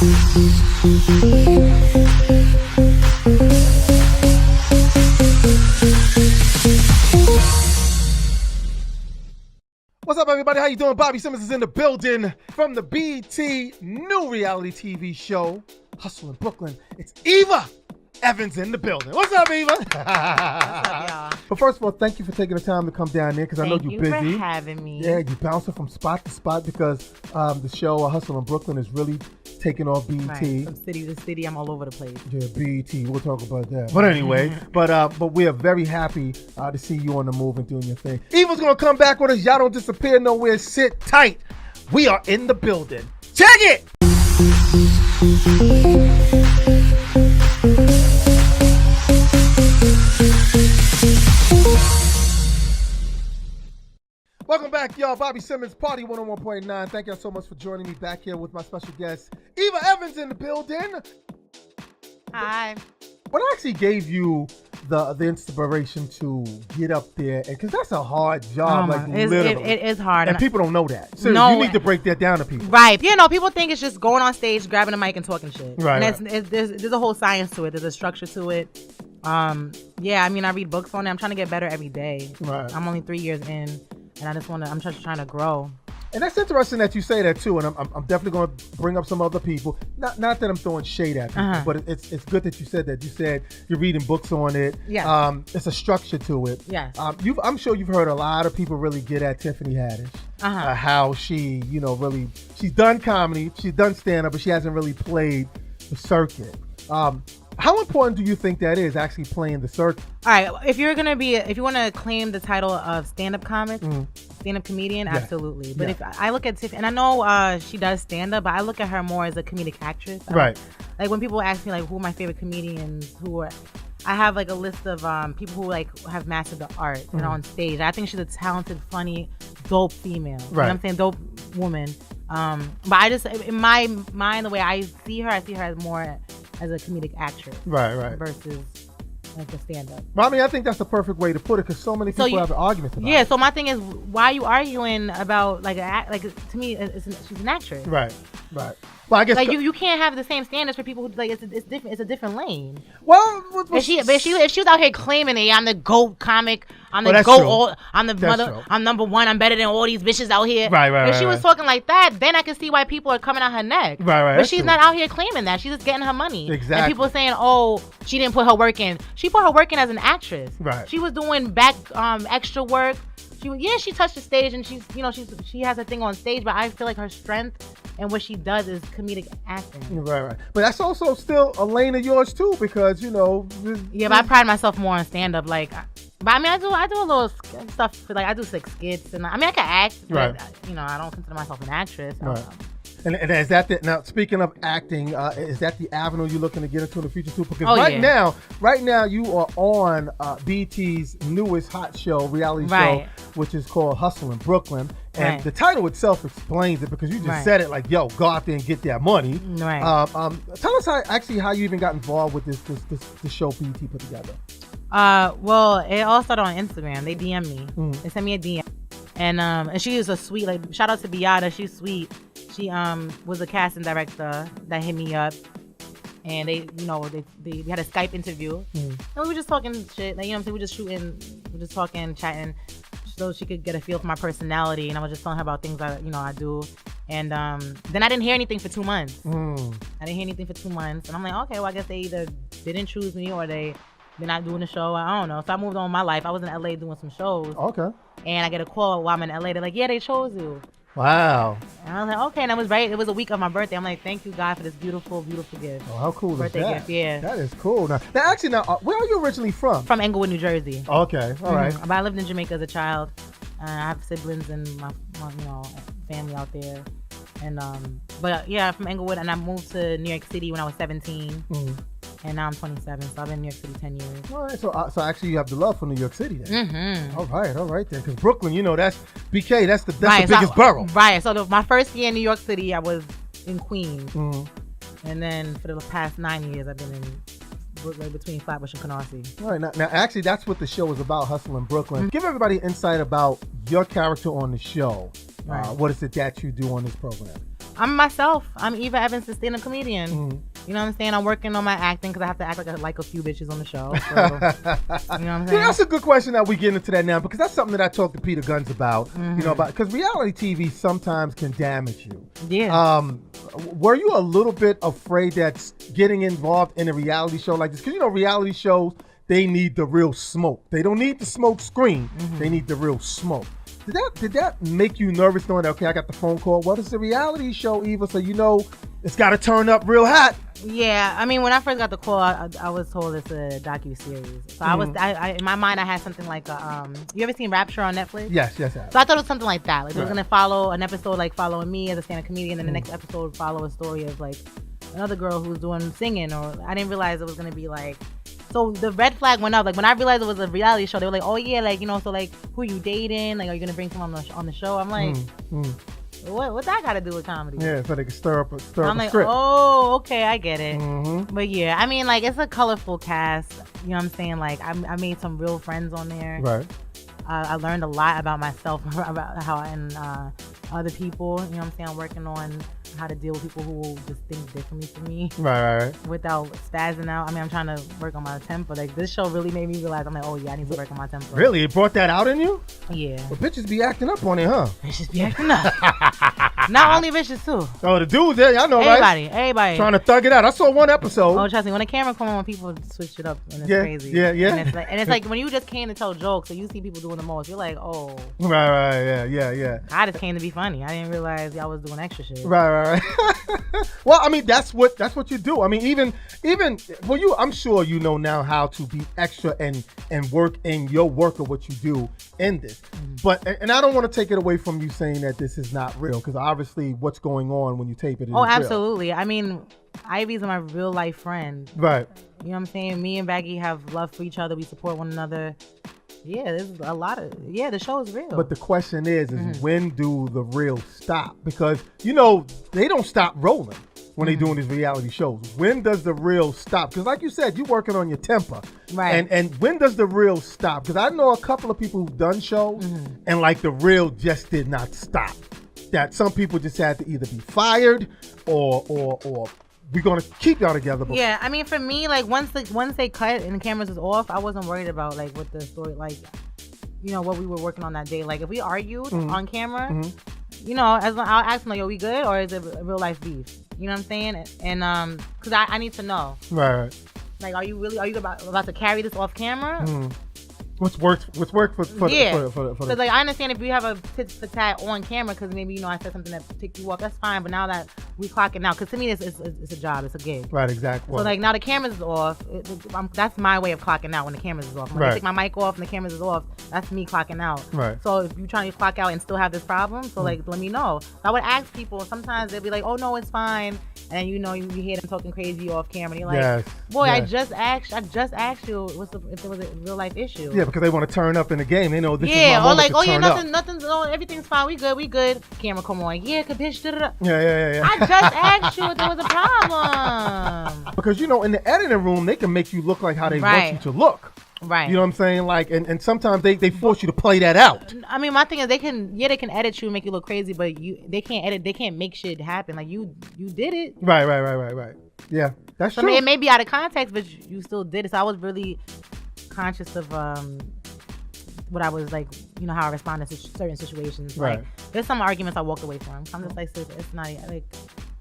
What's up, everybody? How you doing? Bobby Simmons is in the building from the BT new reality TV show, Hustle in Brooklyn. It's Eva Evans in the building. What's up, Eva? What's up, y'all? But first of all, thank you for taking the time to come down there because I know you're busy. Thank you for having me. Yeah, you're bouncing from spot to spot because the show Hustle in Brooklyn is really taking off BET. Right. From city to city, I'm all over the place. Yeah, BET. We'll talk about that. But anyway, but we are very happy to see you on the move and doing your thing. Eva's gonna come back with us. Y'all don't disappear nowhere. Sit tight. We are in the building. Check it. Welcome back, y'all. Bobby Simmons, Party 101.9. Thank y'all so much for joining me back here with my special guest, Eva Evans in the building. Hi. What actually gave you the inspiration to get up there? Because that's a hard job, literally. It is hard. And people don't know that. So no, you need to break that down to people. Right. You know, people think it's just going on stage, grabbing a mic, and talking shit. Right. And there's a whole science to it. There's a structure to it. Yeah, I mean, I read books on it. I'm trying to get better every day. Right. I'm only 3 years in. And I'm just trying to grow. And that's interesting that you say that too. And I'm definitely going to bring up some other people. Not that I'm throwing shade at people, but it's good that you said that. You said you're reading books on it. Yeah. It's a structure to it. Yes. I'm sure you've heard a lot of people really get at Tiffany Haddish. How she, really, she's done comedy, she's done stand-up, but she hasn't really played the circuit. How important do you think that is, actually playing the circuit? All right, if you want to claim the title of stand-up comic, stand-up comedian, absolutely. But if I look at Tiffany, and I know she does stand-up, but I look at her more as a comedic actress. Right. Like when people ask me, like, who are my favorite comedians, I have like a list of people who like have mastered the art and on stage. I think she's a talented, funny, dope female. Right. You know what I'm saying? Dope woman. But I just, in my mind, the way I see her as more as a comedic actress. Right. Versus like a stand-up. Well, I mean, I think that's the perfect way to put it because so many people have arguments about it. Yeah, so my thing is, why are you arguing about to me, she's an actress. Right. Well, I guess like you can't have the same standards for people who like it's different. It's a different lane. Well, if she was out here claiming that I'm the GOAT comic, I'm the GOAT, I'm the mother, I'm number one, I'm better than all these bitches out here. Right. If she was talking like that, then I can see why people are coming out her neck. Right. But she's not out here claiming that. She's just getting her money. Exactly. And people are saying, oh, she didn't put her work in. She put her work in as an actress. Right. She was doing back extra work. She touched the stage and she has a thing on stage, but I feel like her strength and what she does is comedic acting. Right. But that's also still a lane of yours too, because but I pride myself more on stand up. Like, but I mean, I do a little stuff for, like, I do like skits and I mean I can act, but I don't consider myself an actress. Right. And is that now? Speaking of acting, is that the avenue you're looking to get into in the future too? Because right now you are on BT's newest hot show, reality show, which is called Hustle in Brooklyn, and the title itself explains it because you just said it like, "Yo, go out there and get that money." Right. Tell us how you even got involved with this show BT put together. Well, it all started on Instagram. They DM'd me. They sent me a DM, and she is a sweet, like, shout out to Beata. She's sweet. She was a casting director that hit me up, and they we had a Skype interview, and we were just talking shit. Like, we were just shooting, we were just talking, chatting, so she could get a feel for my personality. And I was just telling her about things I do. And then I didn't hear anything for 2 months. I didn't hear anything for 2 months, and I'm like, okay, well, I guess they either didn't choose me or they're not doing the show. I don't know. So I moved on with my life. I was in LA doing some shows. Okay. And I get a call while I'm in LA. They're like, yeah, they chose you. Wow. And I was like, okay. And I was right. It was a week of my birthday. I'm like, thank you, God, for this beautiful, beautiful gift. Oh, how cool birthday is that? Gift, yeah. That is cool. Now, where are you originally from? From Englewood, New Jersey. Okay. All right. But I lived in Jamaica as a child. I have siblings and my family out there. And from Englewood, and I moved to New York City when I was 17. And now I'm 27, so I've been in New York City 10 years. All right, so actually you have the love for New York City then. All right then. Because Brooklyn, that's BK, that's the biggest borough. Right, so my first year in New York City, I was in Queens. And then for the past 9 years, I've been in between Flatbush and Canarsie. All right, now actually that's what the show is about, Hustle in Brooklyn. Give everybody insight about your character on the show. Right. What is it that you do on this program? I'm myself. I'm Eva Evans, the stand-up comedian. Mm-hmm. You know what I'm saying? I'm working on my acting because I have to act like a few bitches on the show. So, you know what I'm saying? That's a good question that we get into that now, because that's something that I talk to Peter Guns about. You know, because reality TV sometimes can damage you. Yeah. Were you a little bit afraid that getting involved in a reality show like this? Because, you know, reality shows, they need the real smoke. They don't need the smoke screen. They need the real smoke. Did that make you nervous knowing that, okay, I got the phone call? Well, it's a reality show, Eva, so you know it's got to turn up real hot. Yeah, I mean, when I first got the call, I was told it's a docuseries. So I in my mind, I had something like you ever seen Rapture on Netflix? Yes. So I thought it was something like that. Like, it was going to follow an episode like following me as a stand-up comedian, and the next episode would follow a story of like another girl who's doing singing, or I didn't realize it was going to be like. So the red flag went up. Like, when I realized it was a reality show, they were like, oh yeah, like, you know, so like, who are you dating? Like, are you going to bring someone on the show? I'm like, what that got to do with comedy? Yeah, so they can stir up a script. I'm like, oh, okay, I get it. But yeah, I mean, like, it's a colorful cast. You know what I'm saying? Like, I made some real friends on there. Right. I learned a lot about myself, about how and other people. You know what I'm saying? I'm working on how to deal with people who will just think differently from me. Right. Without spazzing out. I mean, I'm trying to work on my temper. Like, this show really made me realize, I'm like, oh yeah, I need to work on my temper. Really? It brought that out in you? Yeah. Well, bitches be acting up on it, huh? Bitches be acting up. Not only bitches too. Oh, the dudes there, y'all know, everybody. Trying to thug it out. I saw one episode. Oh, trust me, when the camera come on, people switch it up, and it's crazy. Yeah. And it's like when you just came to tell jokes, so you see people doing the most, you're like, oh. Right, yeah. I just came to be funny. I didn't realize y'all was doing extra shit. Right. Well, I mean, that's what you do. I mean, even well, I'm sure you know now how to be extra and work in your work of what you do in this. But and I don't want to take it away from you saying that this is not real, because obviously what's going on when you tape it is absolutely real. I mean, Ivy's my real life friend. Right. You know what I'm saying? Me and Baggy have love for each other. We support one another. Yeah, there's a lot of the show is real. But the question is when do the real stop? Because, you know, they don't stop rolling when they doing these reality shows. When does the real stop? Because like you said, you're working on your temper. Right. And when does the real stop? Because I know a couple of people who've done shows and like the real just did not stop. That some people just had to either be fired or we're gonna keep y'all together. Yeah, I mean, for me, like once they cut and the cameras was off, I wasn't worried about like what the story, like, you know, what we were working on that day. Like if we argued on camera, you know, I'll ask them like, "Are we good, or is it a real life beef?" You know what I'm saying? And because I need to know. Right. Like, are you about to carry this off camera? What's worked for Because like, I understand if you have a tit for tat on camera, because maybe, you know, I said something that ticked you off, that's fine. But now that we clocking out, because to me it's a job, it's a gig. Right, exactly. So like now the cameras is off. That's my way of clocking out when the cameras is off. When I take my mic off and the cameras is off, that's me clocking out. Right. So if you're trying to clock out and still have this problem, so like let me know. I would ask people. Sometimes they'll be like, "Oh no, it's fine," and you know you hear them talking crazy off camera. And you're like, "Boy, I just asked you if there was a real life issue." Yeah, because they want to turn up in the game. They know this is my or moment like, to turn up. nothing's, everything's fine. We good. Camera come on. Yeah, bitch. Yeah. I just asked you if there was a problem. Because, you know, in the editing room, they can make you look like how they want you to look. Right. You know what I'm saying? Like, and sometimes they force you to play that out. I mean, my thing is they can edit you and make you look crazy, but they can't make shit happen. Like you did it. Right. Yeah, that's true. I mean, it may be out of context, but you still did it. So I was really conscious of what I was like, you know, how I responded to certain situations. Right. Like, there's some arguments I walked away from. I'm just like, it's not like,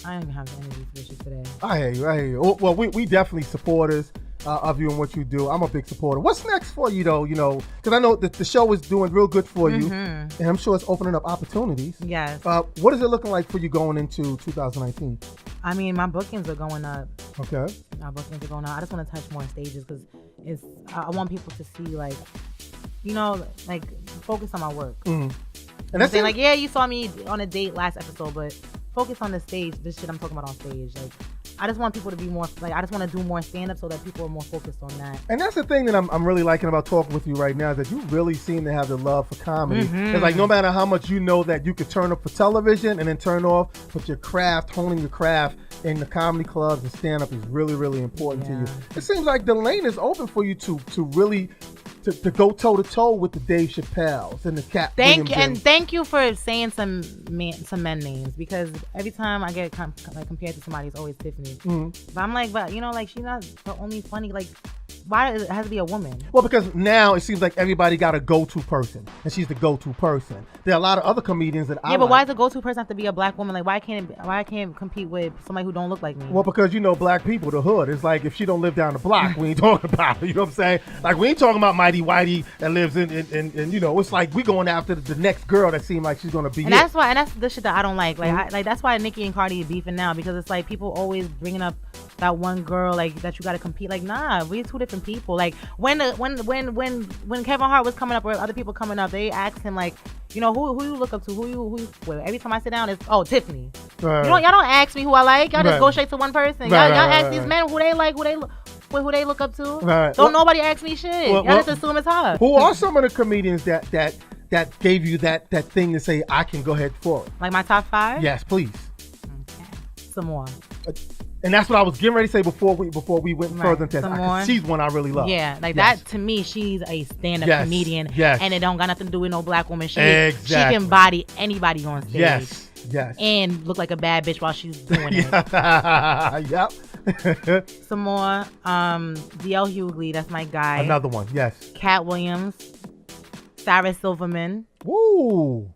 I don't even have the energy for this shit today. I hear you. Well, we definitely supporters of you and what you do. I'm a big supporter. What's next for you, though? You know, because I know that the show is doing real good for you, and I'm sure it's opening up opportunities. Yes. What is it looking like for you going into 2019? I mean, my bookings are going up. Okay. My bookings are going up. I just want to touch more stages because I want people to see, like, you know, like, focus on my work. And that's saying, like, yeah, you saw me on a date last episode, but focus on the stage. This shit I'm talking about on stage. Like, I just want people to be more, like, I just want to do more stand-up so that people are more focused on that. And that's the thing that I'm really liking about talking with you right now, is that you really seem to have the love for comedy. It's like, no matter how much you know that you could turn up for television and then turn off, but your craft, honing your craft in the comedy clubs and stand-up is really, really important to you. It seems like the lane is open for you to really to go toe to toe with the Dave Chappelle's and the Cat. Thank you for saying some men names, because every time I get compared to somebody, it's always Tiffany. Mm-hmm. But I'm like, she's not the only funny. Like, why does it have to be a woman? Well, because now it seems like everybody got a go-to person, and she's the go-to person. There are a lot of other comedians that but why does the go-to person have to be a black woman? Like, why can't I compete with somebody who don't look like me? Well, because black people, the hood. It's like if she don't live down the block, we ain't talking about her. You know what I'm saying? Like, we ain't talking about Mighty Whitey that lives in it's like we going after the next girl that seems like she's gonna be. And that's the shit that I don't like. Like, that's why Nicki and Cardi are beefing now, because it's like people always bringing up that one girl like that you got to compete. Like, nah, we're two different people. Like when Kevin Hart was coming up or other people coming up, they asked him like, who you look up to, who you every time I sit down it's Tiffany. Right. Y'all don't ask me who I like. Y'all just go straight to one person. Y'all ask these men who they like, who they look up to. Right. Don't nobody ask me shit. Y'all just assume it's her. Who are some of the comedians that gave you that thing to say I can go ahead for it? Like my top 5? Yes, please. Okay. Some more. And that's what I was getting ready to say before we went further into that. She's one I really love. Yeah, like that to me, she's a stand-up comedian. Yes. And it don't got nothing to do with no black woman. She can body anybody on stage. Yes. And look like a bad bitch while she's doing it. Yep. Some more. D.L. Hughley, that's my guy. Another one, yes. Cat Williams. Sarah Silverman. Woo.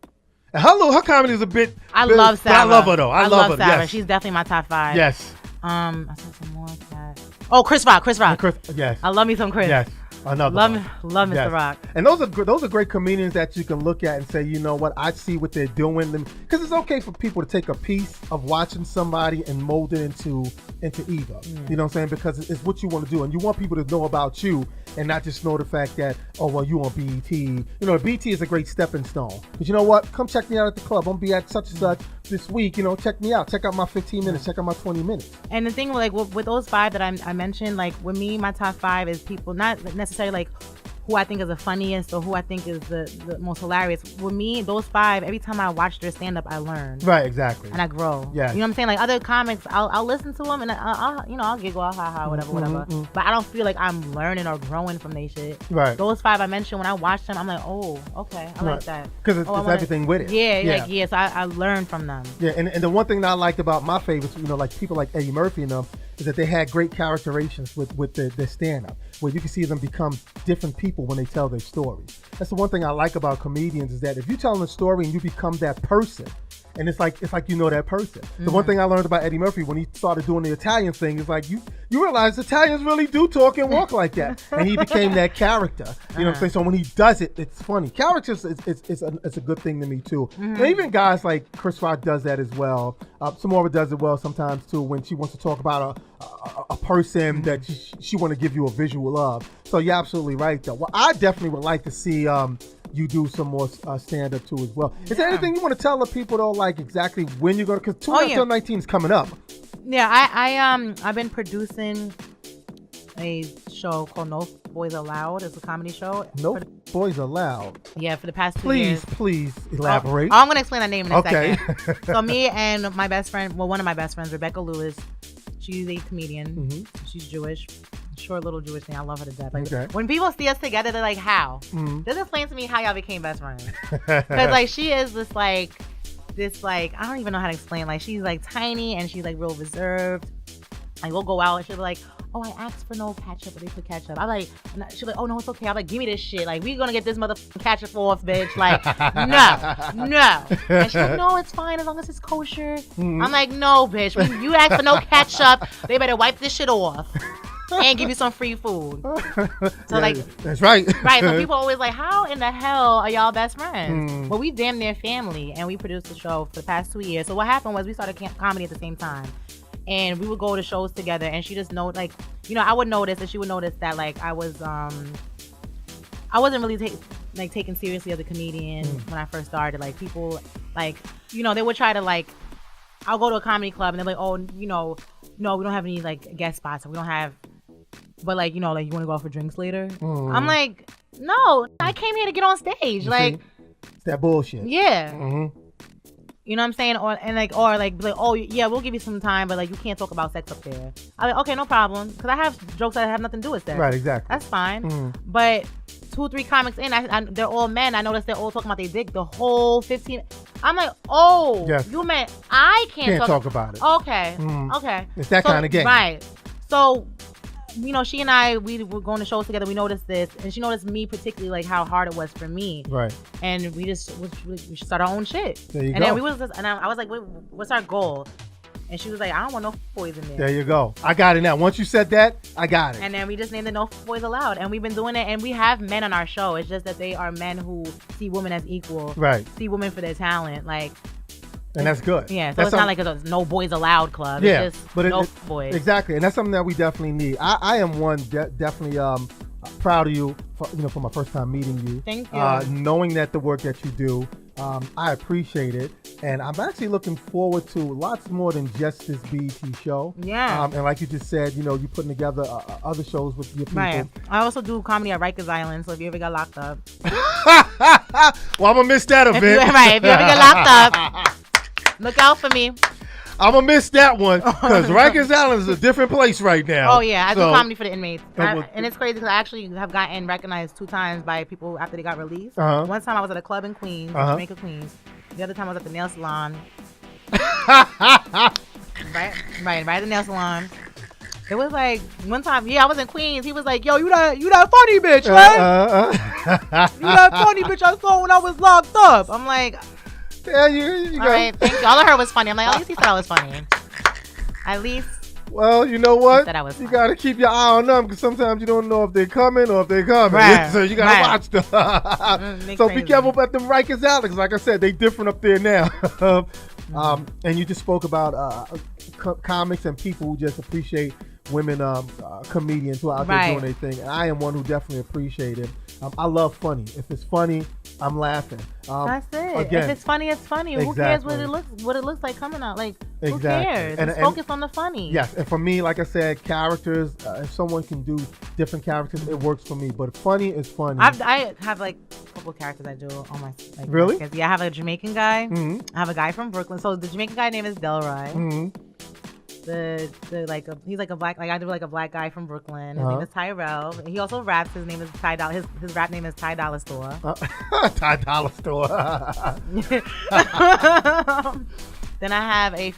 Her comedy is a bit. I love Sarah. I love her though. I love her. Sarah. Yes. She's definitely my top 5. Yes. I said some more. Chris Rock. Yes. I love me some Chris. Yes. Another love Mr. Rock. And those are great comedians that you can look at and say, you know what, I see what they're doing. Because it's okay for people to take a piece of watching somebody and mold it into Eva. You know what I'm saying? Because it's what you want to do, and you want people to know about you and not just know the fact that, you on BET. BET is a great stepping stone. But you know what? Come check me out at the club. I'm gonna be at such and such this week. Check me out. Check out my 15 minutes. Check out my 20 minutes. And the thing, like with those 5 that I mentioned, like with me, my top 5 is people not necessarily like who I think is the funniest or who I think is the most hilarious. With me, those 5, every time I watch their stand-up, I learn. Right, exactly. And I grow. Yeah. You know what I'm saying? Like other comics, I'll listen to them and I'll giggle, whatever. But I don't feel like I'm learning or growing from their shit. Right. Those 5 I mentioned, when I watch them, I'm like, oh, okay, I like that. Because it's everything with it. Yeah. So I learn from them. Yeah, and the one thing that I liked about my favorites, like people like Eddie Murphy and them, is that they had great characterizations with their stand-up, where you can see them become different people when they tell their stories. That's the one thing I like about comedians, is that if you're telling a story and you become that person, and it's like that person. Mm-hmm. The one thing I learned about Eddie Murphy when he started doing the Italian thing is like you realize Italians really do talk and walk like that, and he became that character. You know what I'm saying? So when he does it, it's funny. Characters it's a good thing to me too. Mm-hmm. And even guys like Chris Rock does that as well. Samora does it well sometimes too, when she wants to talk about a person that she want to give you a visual of. So you're absolutely right though. Well, I definitely would like to see you do some more stand-up too as well. Is there anything you want to tell the people though, like exactly when you're going to, because 2019 is coming up. Yeah, I've been producing a show called No Boys Allowed. It's a comedy show. No Boys Allowed. Yeah, for the past 2 years. Please elaborate. I'm going to explain that name in a second. So me and my best friend, one of my best friends, Rebecca Lewis, she's a comedian. Mm-hmm. She's Jewish. Short little Jewish thing. I love her to death. Like, when people see us together, they're like, how? Mm-hmm. Just explain to me how y'all became best friends. Because like she is this like I don't even know how to explain. Like she's like tiny and she's like real reserved. Like we'll go out and she'll be like, oh, I asked for no ketchup, but they put ketchup. I'm like, she'll be like, oh no, it's okay. I'm like, give me this shit. Like we gonna get this motherfucking ketchup off, bitch. Like no. And she's like, no, it's fine as long as it's kosher. Mm-hmm. I'm like, no, bitch. When you ask for no ketchup, they better wipe this shit off. And give you some free food. So that's right. Right. So people always like, how in the hell are y'all best friends? Well, we damn near family, and we produced the show for the past 2 years. So what happened was we started comedy at the same time, and we would go to shows together. And she just know, like, I would notice, and she would notice that like I wasn't really taken seriously as a comedian when I first started. Like people, like they would try to like, I'll go to a comedy club and they're like, oh, no, we don't have any like guest spots, or we don't have. But like, you want to go out for drinks later? Mm. I'm like, no, I came here to get on stage. Like, it's that bullshit. Yeah. Mm-hmm. You know what I'm saying? Or be like, oh yeah, we'll give you some time, but like you can't talk about sex up there. I'm like, okay, no problem, because I have jokes that have nothing to do with sex. Right, exactly. That's fine. But 2-3 comics in, they're all men. I noticed they're all talking about their dick the whole 15. I'm like, oh, yes. You meant I can't talk about it. Okay, okay. It's that kind of game, right? So, you know, she and I, we were going to shows together. We noticed this, and she noticed me particularly, like how hard it was for me. Right. And we should start our own shit. There you go. And then I was like, what's our goal? And she was like, I don't want no boys in there. There you go. I got it now. Once you said that, I got it. And then we just named it No Boys Allowed. And we've been doing it. And we have men on our show. It's just that they are men who see women as equal. Right. See women for their talent. Like. And that's good. Yeah. So it's not like a No Boys Allowed club. Yeah. It's just no boys. Exactly. And that's something that we definitely need. I am definitely proud of you for my first time meeting you. Thank you. Knowing that the work that you do, I appreciate it, and I'm actually looking forward to lots more than just this BET show. Yeah. And like you just said, you're putting together other shows with your people. Right. I also do comedy at Rikers Island, so if you ever got locked up. Well, I'm gonna miss that event. If you ever get locked up, look out for me. I'm gonna miss that one because Rikers Island is a different place right now. Oh yeah, I do comedy for the inmates, and it's crazy because I actually have gotten recognized 2 times by people after they got released. One time I was at a club in Queens, Jamaica, Queens. The other time I was at the nail salon. right at the nail salon. It was like one time, I was in Queens. He was like, "Yo, you that funny bitch, right? You that funny bitch I saw when I was locked up." I'm like. Yeah, you all right, thank you. All I heard was funny. I'm like, at least he said I was funny. At least. Well, you know what? He said I was funny. You gotta keep your eye on them because sometimes you don't know if they're coming or if they're coming. Right. So you gotta watch them. So be careful about them Rikers Island. Like I said, they different up there now. And you just spoke about comics and people who just appreciate women comedians who are out there doing their thing. And I am one who definitely appreciate it. I love funny. If it's funny, I'm laughing. That's it. Again, if it's funny, it's funny. Exactly. Who cares what it looks like coming out? Like, who cares? And focus on the funny. Yes, and for me, like I said, characters. If someone can do different characters, it works for me. But funny is funny. I have like a couple characters I do on my. Like, really? Yeah, I have a Jamaican guy. Mm-hmm. I have a guy from Brooklyn. So the Jamaican guy name is Delroy. Mm-hmm. He's like a black, like I do like a black guy from Brooklyn. His name is Tyrell. He also raps. His name is Ty Dolla. His rap name is Ty Dolla Store. Ty Dolla Store. Then I have a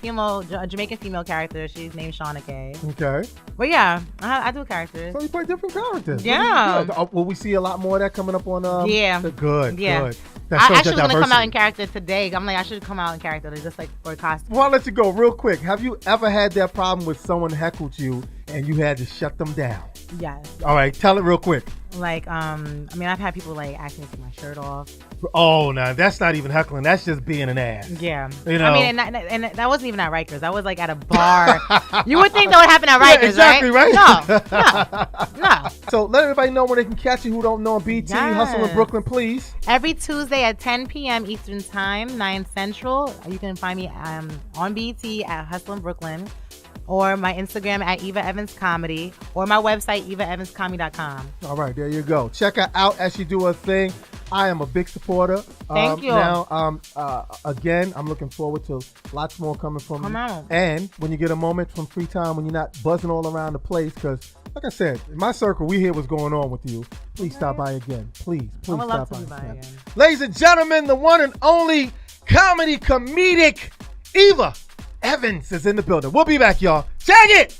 Jamaican female character. She's named Shauna K. Okay. But yeah, I do characters. So you play different characters. Yeah. Will we see a lot more of that coming up on? Good. Yeah. Good. I actually want to come out in character today. I'm like, I should come out in character just like for a costume. Well, I'll let you go real quick. Have you ever had that problem with someone heckled you and you had to shut them down? Yes. All right, tell it real quick. Like, I've had people like ask me to take my shirt off. Oh, no, that's not even heckling. That's just being an ass. Yeah. You know? I mean, and that wasn't even at Rikers. That was like at a bar. You would think that would happen at Rikers, exactly, right? No. So let everybody know where they can catch you who don't know on BT. Hustle in Brooklyn, please. Every Tuesday at 10 p.m. Eastern Time, 9 Central. You can find me on BT at Hustle in Brooklyn. Or my Instagram at Eva Evans Comedy, or my website, evaevanscomedy.com. All right, there you go. Check her out as she do her thing. I am a big supporter. Thank you. Now, again, I'm looking forward to lots more coming from you. On. And when you get a moment from free time, when you're not buzzing all around the place, because, like I said, in my circle, we hear what's going on with you. Please stop by again. Please stop by again. Ladies and gentlemen, the one and only comedic Eva Evans is in the building. We'll be back, y'all. Check it!